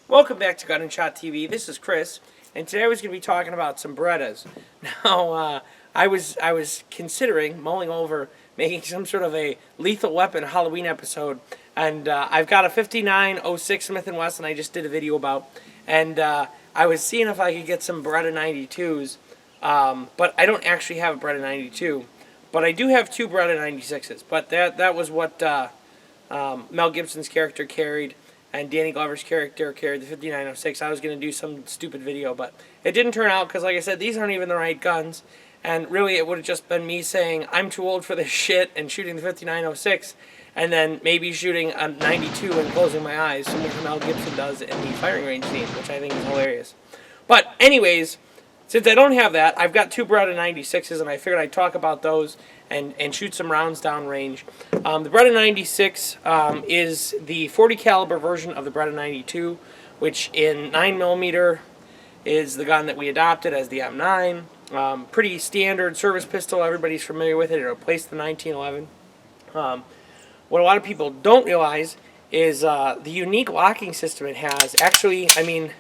Welcome back to Gun&ShotTV. This is Chris, and today I was going to be talking about some Berettas. Now, I was considering mulling over making some sort of a Lethal Weapon Halloween episode, and I've got a 5906 Smith & Wesson I just did a video about, and I was seeing if I could get some Beretta 92s, but I don't actually have a Beretta 92, but I do have two Beretta 96s, but that was what Mel Gibson's character carried, and Danny Glover's character carried the 5906. I was going to do some stupid video, but it didn't turn out because, like I said, these aren't even the right guns. And really, it would have just been me saying, I'm too old for this shit, and shooting the 5906, and then maybe shooting a 92 and closing my eyes, similar to Mel Gibson does in the firing range scene, which I think is hilarious. But anyways, since I don't have that, I've got two Beretta 96s, and I figured I'd talk about those and shoot some rounds downrange. The Beretta 96 is the 40 caliber version of the Beretta 92, which in 9mm is the gun that we adopted as the M9. Pretty standard service pistol. Everybody's familiar with it. It replaced the 1911. What a lot of people don't realize is the unique locking system it has. Actually, I mean,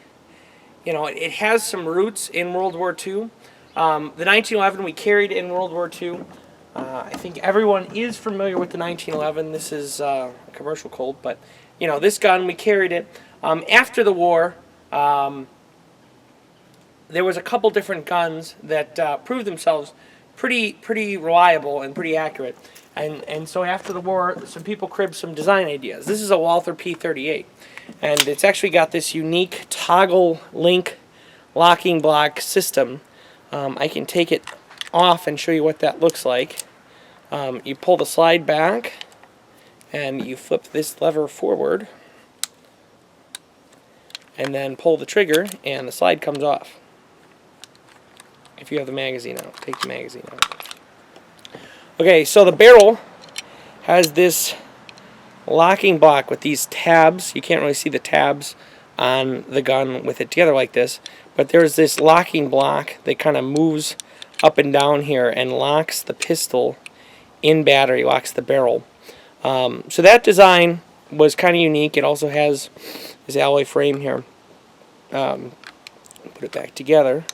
you know, it has some roots in World War II. The 1911 we carried in World War II. I think everyone is familiar with the 1911. This is a commercial Colt, but you know, this gun, we carried it. After the war, there was a couple different guns that proved themselves pretty reliable and pretty accurate. And so after the war, some people cribbed some design ideas. This is a Walther P38, and it's actually got this unique toggle link locking block system. I can take it off and show you what that looks like. You pull the slide back and you flip this lever forward and then pull the trigger and the slide comes off. If you have the magazine out, take the magazine out. Okay, so the barrel has this locking block with these tabs. You can't really see the tabs on the gun with it together like this, but there's this locking block that kind of moves up and down here and locks the pistol in battery, locks the barrel. So that design was kind of unique. It also has this alloy frame here. Put it back together.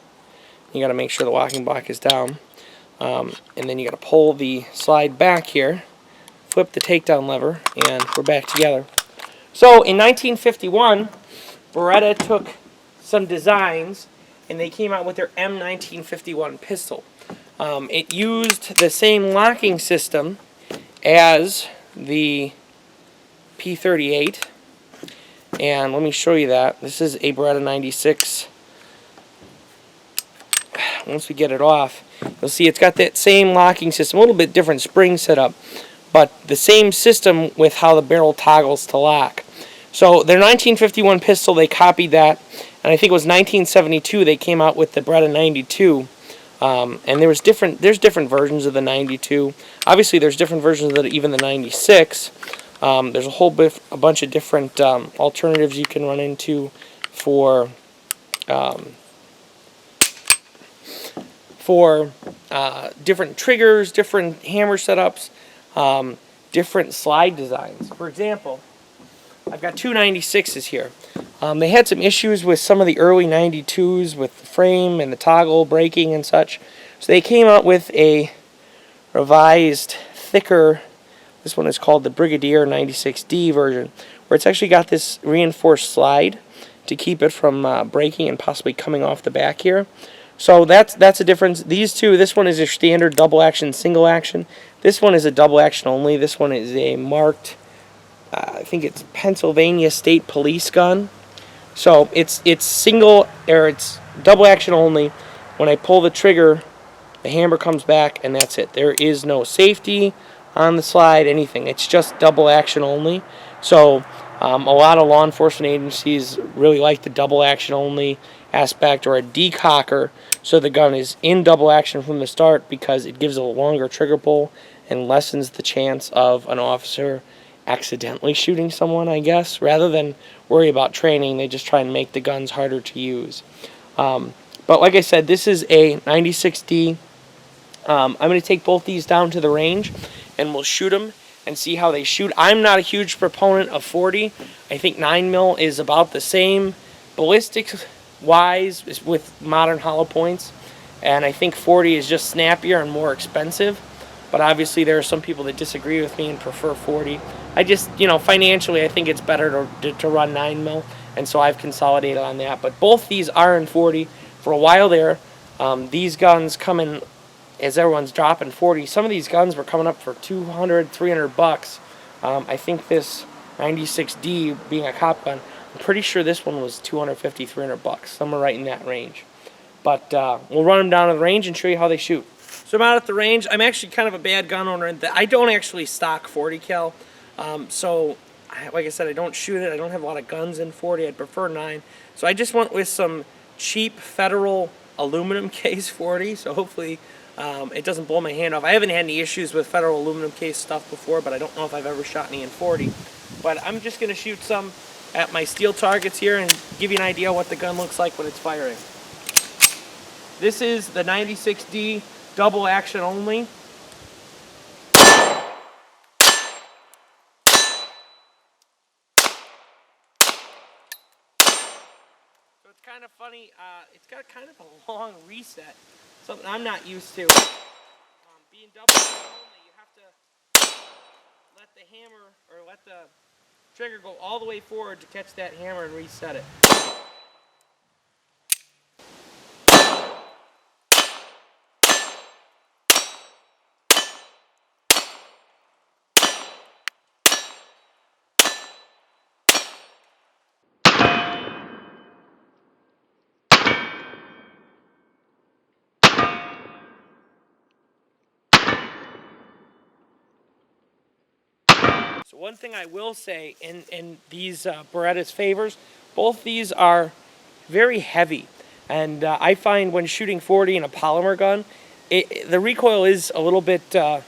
You got to make sure the locking block is down. And then you got to pull the slide back here, flip the takedown lever, and we're back together. So in 1951, Beretta took some designs and they came out with their M1951 pistol. It used the same locking system as the P38, and let me show you that. This is a Beretta 96. Once we get it off, you'll see it's got that same locking system, a little bit different spring setup, but the same system with how the barrel toggles to lock. So their 1951 pistol, they copied that, and I think it was 1972 they came out with the Beretta 92. And there's different versions of the 92. Obviously, there's different versions of even the 96. There's a bunch of different alternatives you can run into for different triggers, different hammer setups, different slide designs. For example, I've got two 96s here. They had some issues with some of the early 92s with the frame and the toggle breaking and such. So they came out with a revised, thicker, this one is called the Brigadier 96D version, where it's actually got this reinforced slide to keep it from breaking and possibly coming off the back here. So that's a difference. These two, this one is your standard double action, single action. This one is a double action only. This one is a marked, I think it's Pennsylvania State Police gun. So it's single, or it's double action only. When I pull the trigger, the hammer comes back, and that's it. There is no safety on the slide, anything. It's just double action only. So a lot of law enforcement agencies really like the double action only aspect, or a decocker, so the gun is in double action from the start because it gives a longer trigger pull and lessens the chance of an officer accidentally shooting someone, I guess. Rather than worry about training, they just try and make the guns harder to use. But like I said, this is a 96D. I'm going to take both these down to the range and we'll shoot them and see how they shoot. I'm not a huge proponent of 40. I think 9mm is about the same ballistics wise with modern hollow points, and I think 40 is just snappier and more expensive. But obviously there are some people that disagree with me and prefer 40. I just, financially I think it's better to run 9mm, and so I've consolidated on that. But both these are in 40. For a while there, these guns come in, as everyone's dropping 40, some of these guns were coming up for 200, 300 bucks. I think this 96D, being a cop gun, I'm pretty sure this one was 250, 300 bucks, somewhere right in that range. But we'll run them down to the range and show you how they shoot. So I'm out at the range. I'm actually kind of a bad gun owner in that I don't actually stock 40 cal. So, like I said, I don't shoot it. I don't have a lot of guns in 40. I'd prefer 9. So I just went with some cheap Federal aluminum case 40. So hopefully it doesn't blow my hand off. I haven't had any issues with Federal aluminum case stuff before, but I don't know if I've ever shot any in 40. But I'm just going to shoot some at my steel targets here and give you an idea what the gun looks like when it's firing. This is the 96D double action only. So it's kind of funny, it's got kind of a long reset, something I'm not used to. Being double action only, you have to let the hammer, or let the trigger go all the way forward to catch that hammer and reset it. So one thing I will say in these Beretta's favors, both these are very heavy. And I find when shooting 40 in a polymer gun, the recoil is a little bit, not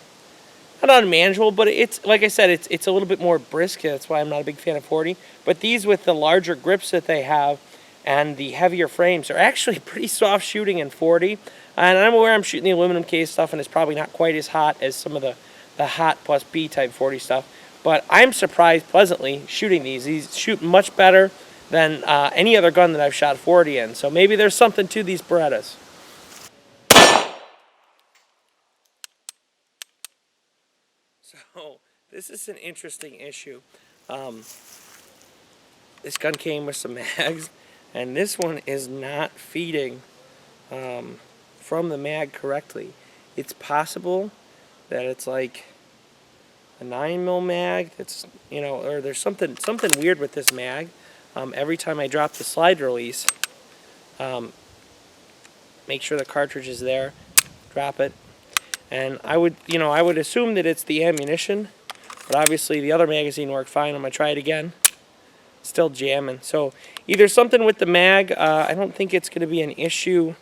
unmanageable, but it's, like I said, it's a little bit more brisk. That's why I'm not a big fan of 40. But these with the larger grips that they have and the heavier frames are actually pretty soft shooting in 40. And I'm aware I'm shooting the aluminum case stuff and it's probably not quite as hot as some of the hot plus B type 40 stuff. But I'm surprised pleasantly shooting these. These shoot much better than any other gun that I've shot 40 in. So maybe there's something to these Berettas. So this is an interesting issue. This gun came with some mags, and this one is not feeding from the mag correctly. It's possible that it's like a 9mm mag that's, or there's something weird with this mag. Every time I drop the slide release, make sure the cartridge is there, drop it, and I would assume that it's the ammunition, but obviously the other magazine worked fine. I'm gonna try it again. Still jamming. So either something with the mag. I don't think it's gonna be an issue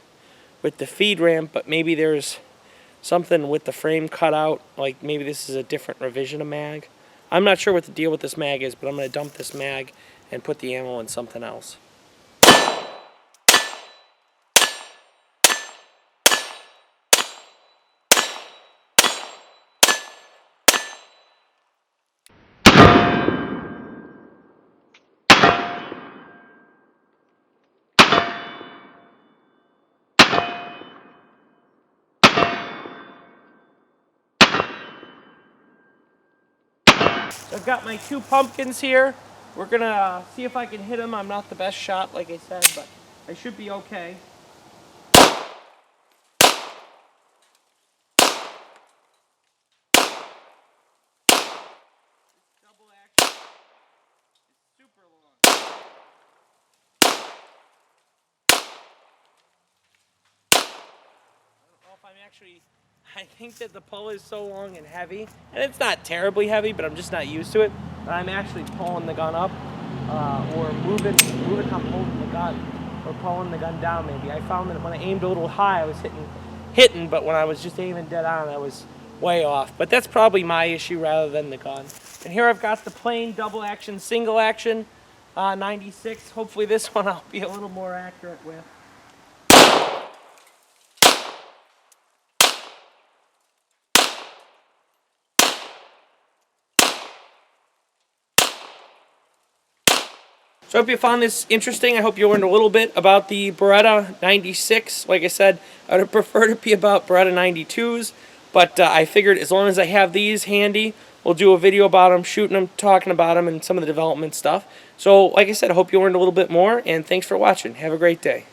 with the feed ramp, but maybe there's something with the frame cut out, like maybe this is a different revision of mag. I'm not sure what the deal with this mag is, but I'm going to dump this mag and put the ammo in something else. So I've got my 2 pumpkins here. We're going to see if I can hit them. I'm not the best shot, like I said, but I should be okay. Double action is super long. I don't know if I'm actually... I think that the pull is so long and heavy, and it's not terribly heavy, but I'm just not used to it. But I'm actually pulling the gun up, or moving how I'm holding the gun, or pulling the gun down maybe. I found that when I aimed a little high, I was hitting, but when I was just aiming dead on, I was way off. But that's probably my issue rather than the gun. And here I've got the plain double action, single action 96. Hopefully this one I'll be a little more accurate with. So I hope you found this interesting. I hope you learned a little bit about the Beretta 96. Like I said, I would have preferred it be about Beretta 92s, but I figured as long as I have these handy, we'll do a video about them, shooting them, talking about them, and some of the development stuff. So like I said, I hope you learned a little bit more, and thanks for watching. Have a great day.